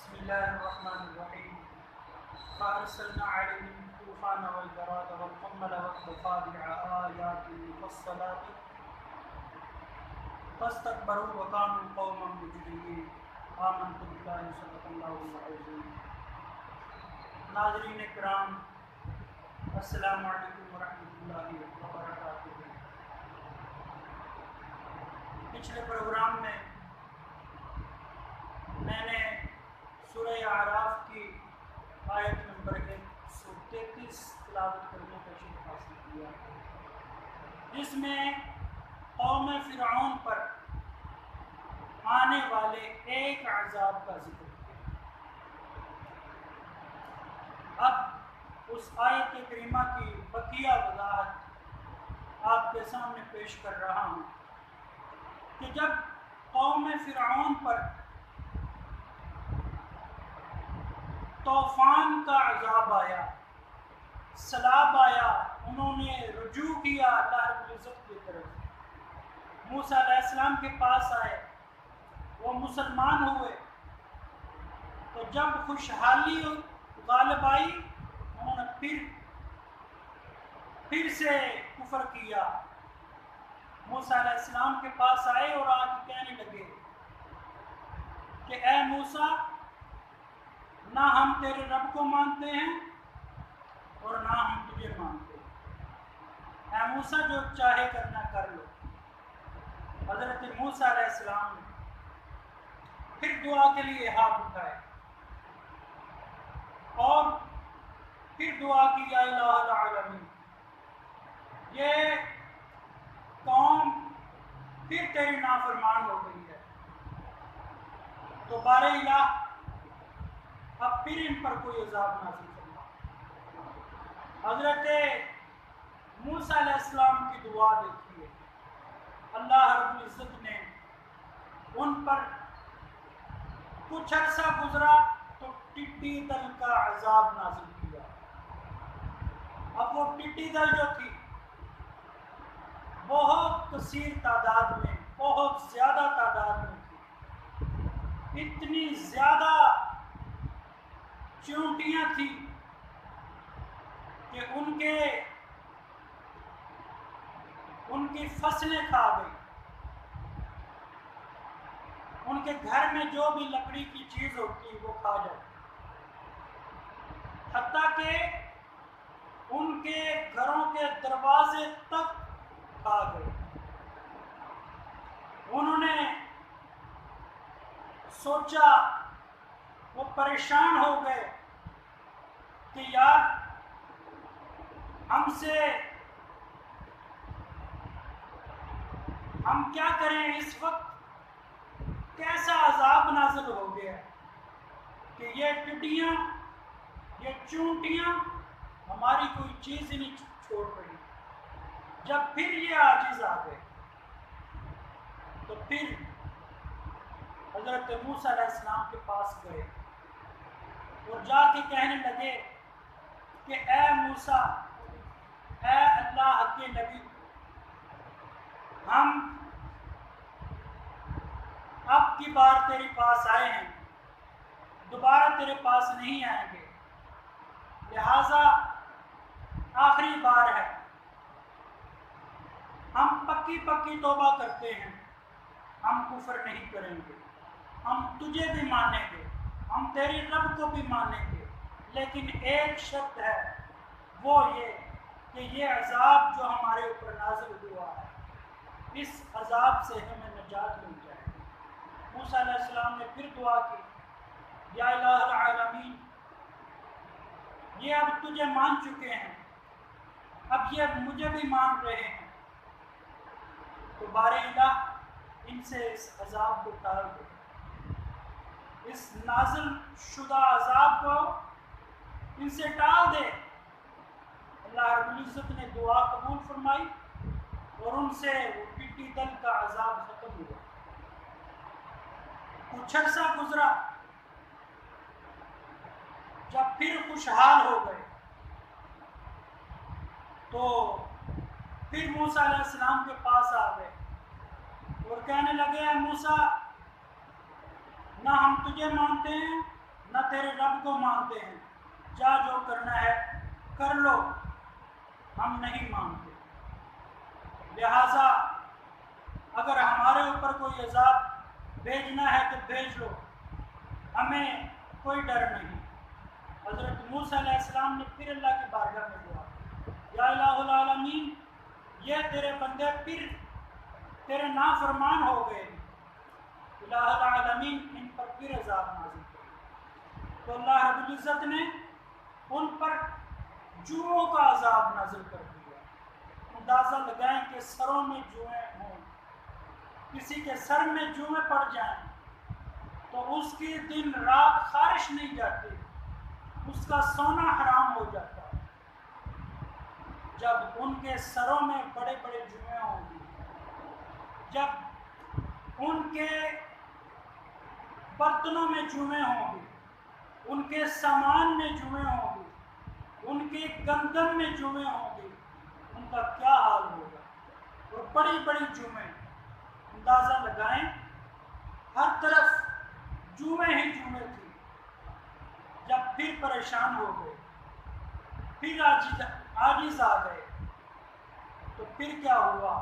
بسم الله الرحمن الرحيم. فأرسلنا عليهم الطوفان والجراد والقمل والضفادع آيات مفصلات فاستكبروا وكانوا قوما مجرمين. آمنت بالله صدق الله العظيم. ناظرین کرام، السلام علیکم ورحمۃ اللہ وبرکاتہ۔ پچھلے پروگرام میں میں نے سورہ اعراف کی آیت نمبر 133 تلاوت کرنے کا شرف حاصل کیا، جس میں قوم فرعون پر آنے والے ایک عذاب کا ذکر کیا۔ اب اس آیت کریمہ کی بقیہ وضاحت آپ کے سامنے پیش کر رہا ہوں کہ جب قوم فرعون پر طوفان کا عذاب آیا، سیلاب آیا، انہوں نے رجوع کیا اللہ رب العزت کی طرف، موسیٰ علیہ السلام کے پاس آئے، وہ مسلمان ہوئے، تو جب خوشحالی غالب آئی انہوں نے پھر سے کفر کیا۔ موسیٰ علیہ السلام کے پاس آئے اور آج کہنے لگے کہ اے موسیٰ، نہ ہم تیرے رب کو مانتے ہیں اور نہ ہم تجھے مانتے ہیں، اے موسیٰ جو چاہے کرنا کر لو۔ حضرت موسیٰ علیہ السلام نے پھر دعا کے لیے ہاتھ اٹھائے اور پھر دعا کی، یا الہ العالمین، یہ قوم پھر تیری نافرمان ہو گئی ہے، تو بار الہ اب پھر ان پر کوئی عذاب نازل کرنا۔ حضرت موسیٰ علیہ السلام کی دعا دیکھیے، اللہ رب العزت نے ان پر کچھ عرصہ گزرا تو ٹڈی دل کا عذاب نازل کیا۔ اب وہ ٹڈی دل جو تھی بہت کثیر تعداد میں، بہت زیادہ تعداد میں تھی، اتنی زیادہ چونٹیاں تھیں کہ ان کی فصلیں کھا گئی، ان کے گھر میں جو بھی لکڑی کی چیز ہوتی وہ کھا جاتی، حتیٰ کہ ان کے گھروں کے دروازے تک کھا گئے۔ انہوں نے سوچا، وہ پریشان ہو گئے کہ یار ہم کیا کریں، اس وقت کیسا عذاب نازل ہو گیا کہ یہ ٹڈیاں، یہ چونٹیاں ہماری کوئی چیز ہی نہیں چھوڑ رہی۔ جب پھر یہ عاجز آ گئے تو پھر حضرت موسیٰ علیہ السلام کے پاس گئے اور جا کے کہنے لگے کہ اے موسیٰ، اے اللہ کے نبی، ہم اب کی بار تیرے پاس آئے ہیں، دوبارہ تیرے پاس نہیں آئیں گے، لہٰذا آخری بار ہے، ہم پکی توبہ کرتے ہیں، ہم کفر نہیں کریں گے، ہم تجھے بھی مانیں گے، ہم تیرے رب کو بھی مانیں گے، لیکن ایک شرط ہے، وہ یہ کہ یہ عذاب جو ہمارے اوپر نازل ہوا ہے، اس عذاب سے ہمیں نجات مل جائے۔ موسیٰ علیہ السلام نے پھر دعا کی، یا الہ العالمین، یہ اب تجھے مان چکے ہیں، اب یہ مجھے بھی مان رہے ہیں، تو بار الہ ان سے اس عذاب کو ٹال دے، اس نازل شدہ عذاب کو ان سے ٹال دے۔ اللہ رب العزت نے دعا قبول فرمائی اور ان سے وہ ٹڈی دل کا عذاب ختم ہوا۔ کچھ عرصہ گزرا، جب پھر خوشحال ہو گئے تو پھر موسیٰ علیہ السلام کے پاس آ گئے اور کہنے لگے، اے موسیٰ، نہ ہم تجھے مانتے ہیں نہ تیرے رب کو مانتے ہیں، جا جو کرنا ہے کر لو، ہم نہیں مانتے۔ لہٰذا اگر ہمارے اوپر کوئی عذاب بھیجنا ہے تو بھیج لو، ہمیں کوئی ڈر نہیں۔ حضرت موسیٰ علیہ السلام نے پھر اللہ کی بارگاہ میں دعا کی، یا الہ العالمین، یہ تیرے بندے پھر تیرے نافرمان ہو گئے، الہ العالمین ان پر پھر عذاب نازل کر۔ تو اللہ رب العزت نے ان پر جوؤں کا عذاب نازل کر دیا۔ اندازہ لگائیں کہ سروں میں جوئیں ہوں، کسی کے سر میں جوئیں پڑ جائیں تو اس کی دن رات خارش نہیں جاتی، اس کا سونا حرام ہو جاتا ہے۔ جب ان کے سروں میں بڑے بڑے جوئیں ہوں گی، جب ان کے برتنوں میں جوئیں ہوں گی، ان کے سامان میں جوئیں ہوں گی، ان کے گندم میں جوئیں ہوں گی، ان کا کیا حال ہوگا؟ اور بڑی بڑی جوئیں، اندازہ لگائیں ہر طرف جوئیں ہی جوئیں تھی۔ جب پھر پریشان ہو گئے، پھر عاجز آ گئے، تو پھر کیا ہوا؟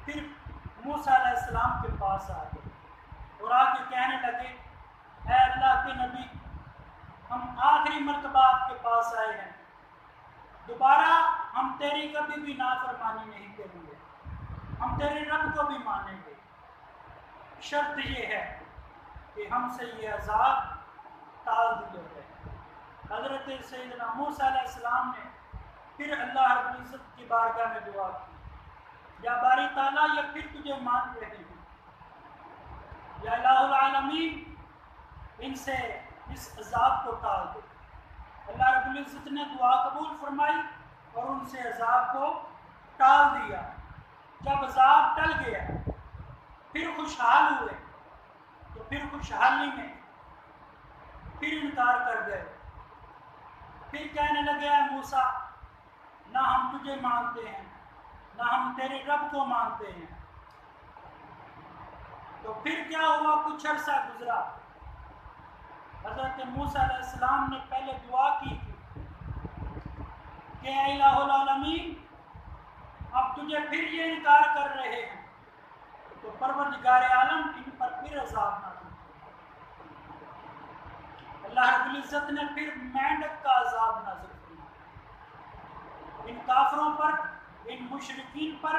پھر موسیٰ علیہ السلام کے پاس آ گئے اور آ کے کہنے لگے، اے اللہ کے نبی، ہم آخری مرتبہ آپ کے پاس آئے ہیں، دوبارہ ہم تیری کبھی بھی نافرمانی نہیں کریں گے، ہم تیرے رب کو بھی مانیں گے، شرط یہ ہے کہ ہم سے یہ عذاب ٹال دیا جائے۔ حضرت سیدنا موسیٰ علیہ السلام نے پھر اللہ رب العزت کی بارگاہ میں دعا کی، یا باری تعالیٰ یہ پھر تجھے مان رہے ہیں، یا الہ العالمین ان سے اس عذاب کو ٹال دے۔ اللہ رب العزت نے دعا قبول فرمائی اور ان سے عذاب کو ٹال دیا۔ جب عذاب ٹل گیا پھر خوشحال ہوئے، تو پھر خوشحالی میں پھر انکار کر گئے، پھر کہنے لگے، اے موسیٰ، نہ ہم تجھے مانتے ہیں، نہ ہم تیرے رب کو مانتے ہیں۔ تو پھر کیا ہوا؟ کچھ عرصہ گزرا، حضرت موسیٰ علیہ السلام نے پہلے دعا کی تھی کہ اے الہ العالمین، اب تجھے پھر یہ انکار کر رہے ہیں، تو پروردگار عالم ان پر پھر عذاب نازل کر۔ اللہ رب العزت نے پھر مینڈک کا عذاب نازل کیا ان کافروں پر، ان مشرکین پر،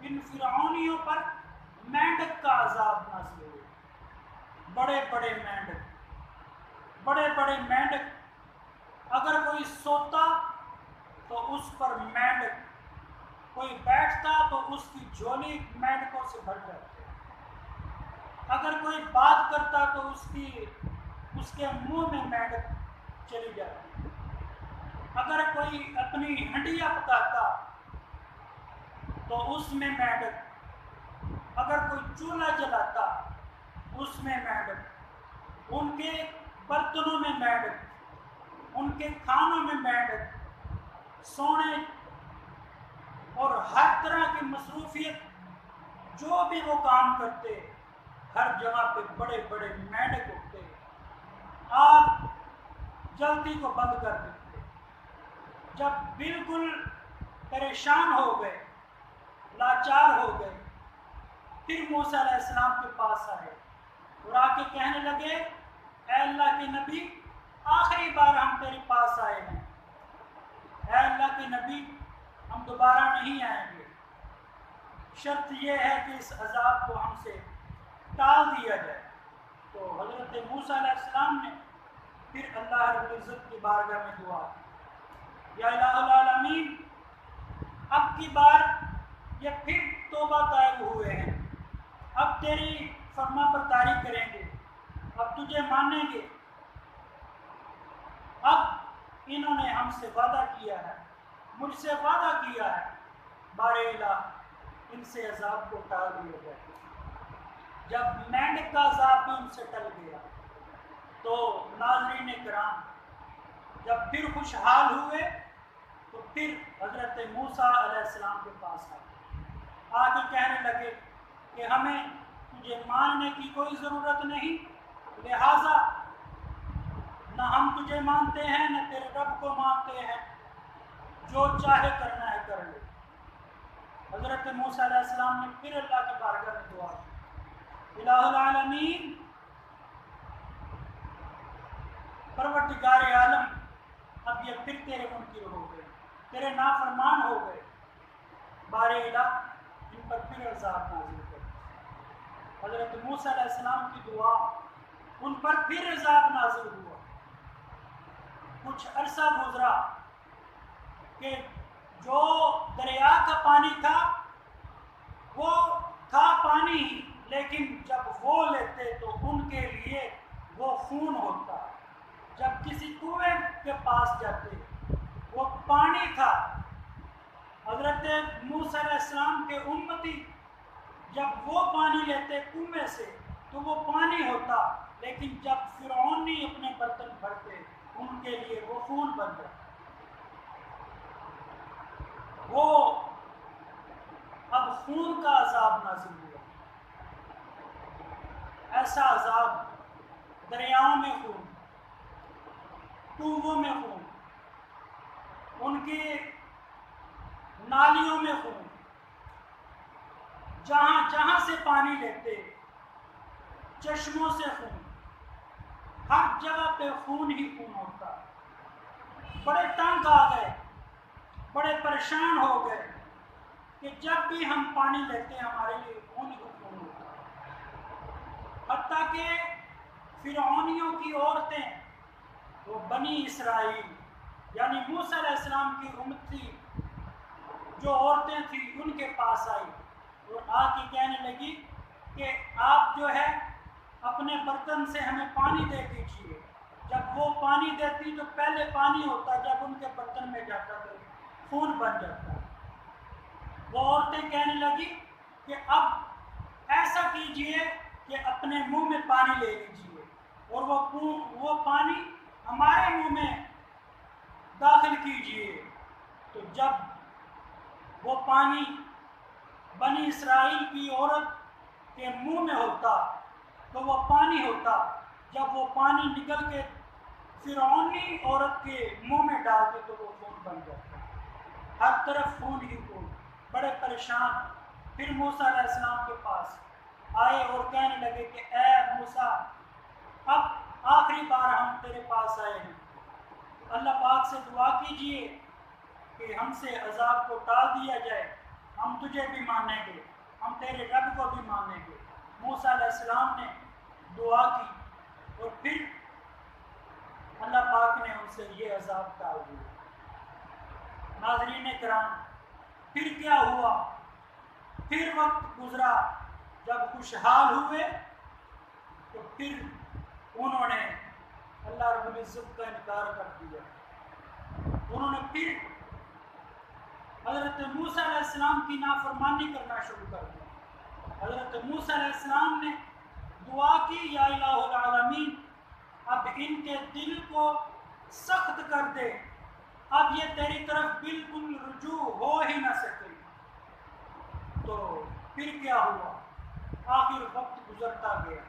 ان فرعونیوں پر مینڈک کا عذاب نازل ہوئے۔ بڑے بڑے مینڈک، بڑے بڑے مینڈک، اگر کوئی سوتا تو اس پر مینڈک، کوئی بیٹھتا تو اس کی جھولی مینڈکوں سے بھر جاتی، اگر کوئی بات کرتا تو اس کے منہ میں مینڈک چلی جاتی، اگر کوئی اپنی ہنڈیا پکاتا تو اس میں مینڈک، اگر کوئی چولہا جلاتا اس میں مینڈک، ان کے برتنوں میں مینڈک، ان کے کھانوں میں مینڈک، سونے اور ہر طرح کی مصروفیت جو بھی وہ کام کرتے، ہر جگہ پہ بڑے بڑے مینڈک اٹھتے، آگ جلتی کو بند کر دیتے۔ جب بالکل پریشان ہو گئے، لاچار ہو گئے، پھر موسیٰ علیہ السلام کے پاس آئے اور آ کے کہنے لگے، اے اللہ کے نبی، آخری بار ہم تیرے پاس آئے ہیں، اے اللہ کے نبی، ہم دوبارہ نہیں آئیں گے، شرط یہ ہے کہ اس عذاب کو ہم سے ٹال دیا جائے۔ تو حضرت موسیٰ علیہ السلام نے پھر اللہ رب العزت کی بارگاہ میں دعا کی، یا الہ العالمین، اب کی بار یہ پھر توبہ طائب ہوئے ہیں، اب تیری فرما برداری کریں گے، اب تجھے مانیں گے، اب انہوں نے ہم سے وعدہ کیا ہے، مجھ سے وعدہ کیا ہے، بارے الہ ان سے عذاب کو ٹال دیا جائے۔ جب مینڈک کا عذاب بھی ان سے ٹل گیا تو ناظرین کرام جب پھر خوشحال ہوئے تو پھر حضرت موسیٰ علیہ السلام کے پاس آ کے کہنے لگے کہ ہمیں تجھے ماننے کی کوئی ضرورت نہیں، لہٰذا نہ ہم تجھے مانتے ہیں نہ تیرے رب کو مانتے ہیں، جو چاہے کرنا ہے کر لے۔ حضرت موسیٰ علیہ السلام نے پھر اللہ کی بارگاہ میں دعا کی، الہ العالمین، پروردگار عالم، اب یہ پھر تیرے منکر ہو گئے، تیرے نافرمان ہو گئے، بار الہ ان پر پھر عذاب نازل کر۔ حضرت موسیٰ علیہ السلام کی دعا، ان پر پھر عذاب نازل ہوا۔ کچھ عرصہ گزرا کہ جو دریا کا پانی تھا وہ تھا پانی ہی، لیکن جب وہ لیتے تو ان کے لیے وہ خون ہوتا۔ جب کسی کنویں کے پاس جاتے وہ پانی تھا۔ حضرت موسیٰ علیہ السلام کے امتی جب وہ پانی لیتے کنویں سے تو وہ پانی ہوتا، لیکن جب فرعونی اپنے برتن بھرتے ان کے لیے وہ خون بن جاتا۔ وہ اب خون کا عذاب نازل ہوا، ایسا عذاب، دریاؤں میں خون، کنووں میں خون، ان کی نالیوں میں خون، جہاں جہاں سے پانی لیتے، چشموں سے خون، ہر جگہ پہ خون ہی خون ہوتا۔ بڑے تنگ آ گئے، بڑے پریشان ہو گئے کہ جب بھی ہم پانی لیتے ہمارے لیے خون ہی خون ہوتا۔ حتیٰ کہ فرعونیوں کی عورتیں، وہ بنی اسرائیل یعنی موسیٰ علیہ السلام کی امت تھی، جو عورتیں تھیں ان کے پاس آئی اور آ کے کہنے لگی کہ آپ جو ہے اپنے برتن سے ہمیں پانی دے دیجیے۔ جب وہ پانی دیتی تو پہلے پانی ہوتا، جب ان کے برتن میں جاتا تو خون بن جاتا۔ وہ عورتیں کہنے لگی کہ اب ایسا کیجئے کہ اپنے منہ میں پانی لے لیجیے اور وہ پانی ہمارے منہ میں داخل کیجئے۔ تو جب وہ پانی بنی اسرائیل کی عورت کے منہ میں ہوتا تو وہ پانی ہوتا، جب وہ پانی نکل کے فرعونی عورت کے منہ میں ڈالتے تو وہ خون بن جاتا۔ ہر طرف خون ہی خون، بڑے پریشان۔ پھر موسیٰ علیہ السلام کے پاس آئے اور کہنے لگے کہ اے موسیٰ، اب آخری بار ہم تیرے پاس آئے ہیں، اللہ پاک سے دعا کیجئے کہ ہم سے عذاب کو ٹال دیا جائے، ہم تجھے بھی مانیں گے، ہم تیرے رب کو بھی مانیں گے۔ موسیٰ علیہ السلام نے دعا کی اور پھر اللہ پاک نے ان سے یہ عذاب ٹال دیا۔ ناظرین کرام، پھر کیا ہوا؟ پھر وقت گزرا، جب خوشحال ہوئے تو پھر انہوں نے اللہ رب العزت کا انکار کر دیا۔ انہوں نے پھر حضرت موسیٰ علیہ السلام کی نافرمانی کرنا شروع کر دیا۔ حضرت موسیٰ علیہ السلام نے دعا کی، یا الہ العالمین، اب ان کے دل کو سخت کر دے، اب یہ تیری طرف بالکل رجوع ہو ہی نہ سکے۔ تو پھر کیا ہوا؟ آخر وقت گزرتا گیا،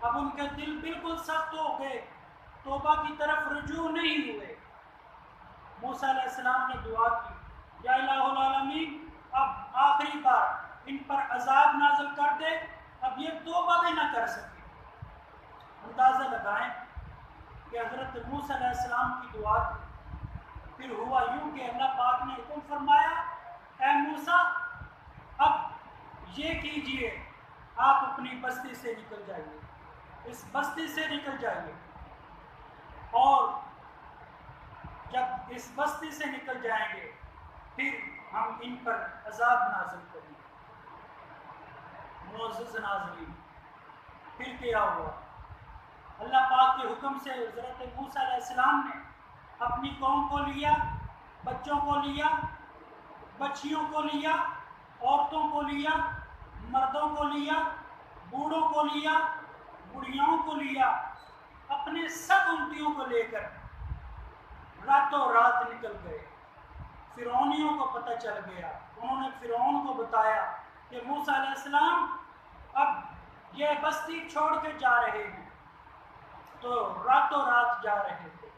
اب ان کے دل بالکل سخت ہو گئے، توبہ کی طرف رجوع نہیں ہوئے۔ موسیٰ علیہ السلام نے دعا کی، یا الہ العالمین، اب آخری بار ان پر عذاب نازل کر دے، اب یہ توبہ بھی نہ کر سکے۔ اندازہ لگائیں کہ حضرت موسیٰ علیہ السلام کی دعا کی، پھر ہوا یوں کہ اللہ پاک نے حکم فرمایا، اے موسیٰ، اب یہ کیجئے، آپ اپنی بستی سے نکل جائیے، اس بستی سے نکل جائیے، اور جب اس بستی سے نکل جائیں گے پھر ہم ان پر عذاب نازل کریں گے۔ معزز ناظرین، پھر کیا ہوا؟ اللہ پاک کے حکم سے حضرت موسیٰ علیہ السلام نے اپنی قوم کو لیا، بچوں کو لیا، بچیوں کو لیا، عورتوں کو لیا، مردوں کو لیا، بوڑھوں کو لیا، بڑھیاؤں کو لیا، اپنے سب امتیوں کو لے کر راتوں رات نکل گئے۔ فرعونیوں کو پتہ چل گیا، انہوں نے فرعون کو بتایا کہ موسیٰ علیہ السلام اب یہ بستی چھوڑ کے جا رہے ہیں۔ تو راتوں رات جا رہے تھے.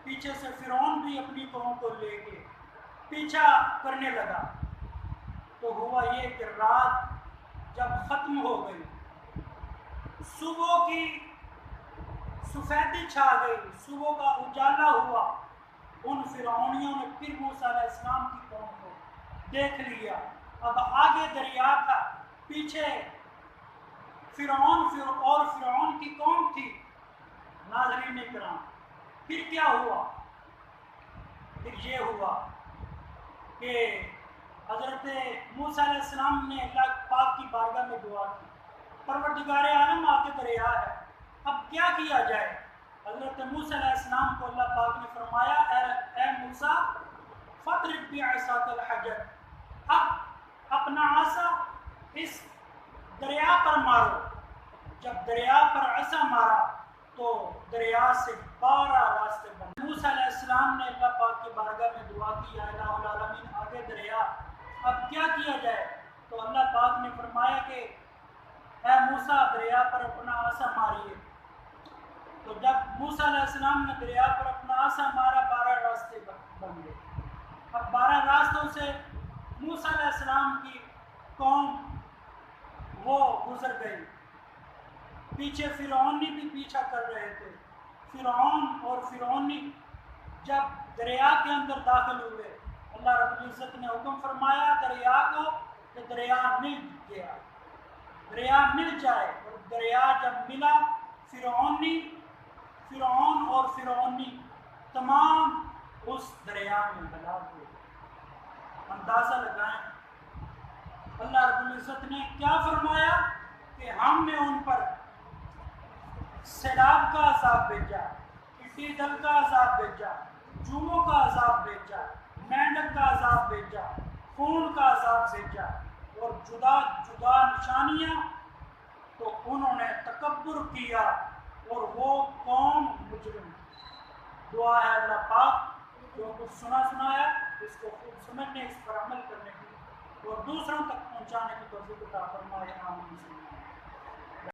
پیچھے سے فرعون بھی اپنی قوم کو لے کے پیچھا کرنے لگا. تو ہوا یہ کہ رات جب ختم ہو گئی، صبح کی سفیدی چھا گئی، صبح کا اجالا ہوا، ان فرعونیوں نے پھر موسیٰ علیہ السلام کی قوم کو دیکھ لیا. اب آگے دریا تھا، پیچھے فرعون اور فرعون کی قوم تھی. ناظرین کرام، پھر کیا ہوا؟ پھر یہ ہوا کہ حضرت موسیٰ علیہ السلام نے اللہ پاک کی بارگاہ میں دعا کی، پروردگار عالم آگے دریا ہے، اب کیا کیا جائے؟ حضرت موسیٰ علیہ السلام کو اللہ پاک نے فرمایا، اے موسیٰ فاضرب بعصاک الحجر، اب اپنا عصا اس دریا پر مارو. جب دریا پر عصا مارا تو دریا سے 12 راستے بنے. موسیٰ علیہ السلام نے اللہ پاک کی بارگاہ میں دعا کی، یا الہ العالمین آگے دریا، اب کیا کیا جائے؟ تو اللہ پاک نے فرمایا کہ اے موسیٰ دریا پر اپنا عصا ماریے. تو جب موسیٰ علیہ السلام نے دریا پر اپنا عصا مارا، 12 راستے بن گئے. اب 12 راستوں سے موسیٰ علیہ السلام کی قوم وہ گزر گئی. پیچھے فرعونی بھی پیچھا کر رہے تھے. فرعون اور فرعونی جب دریا کے اندر داخل ہوئے، اللہ رب العزت نے حکم فرمایا دریا کو کہ دریا مل گیا، دریا مل جائے. اور دریا جب ملا، فرعون اور فرعونی تمام اس دریا میں ہلاک ہوئے. اندازہ لگائیں اللہ رب العزت نے کیا فرمایا کہ ہم نے ان پر سیلاب کا عذاب بھیجا، ٹڈی دل کا عذاب بھیجا، چوہوں کا عذاب بھیجا، مینڈک کا عذاب بھیجا، خون کا عذاب بھیجا، اور جدا جدا نشانیاں. تو انہوں نے تکبر کیا اور وہ قوم مجرم. دعا ہے اللہ پاک جو کچھ سنایا اس کو خود سمجھنے، اس پر عمل کرنے کی اور دوسروں تک پہنچانے کی توفیق عطا فرمائے. آمین.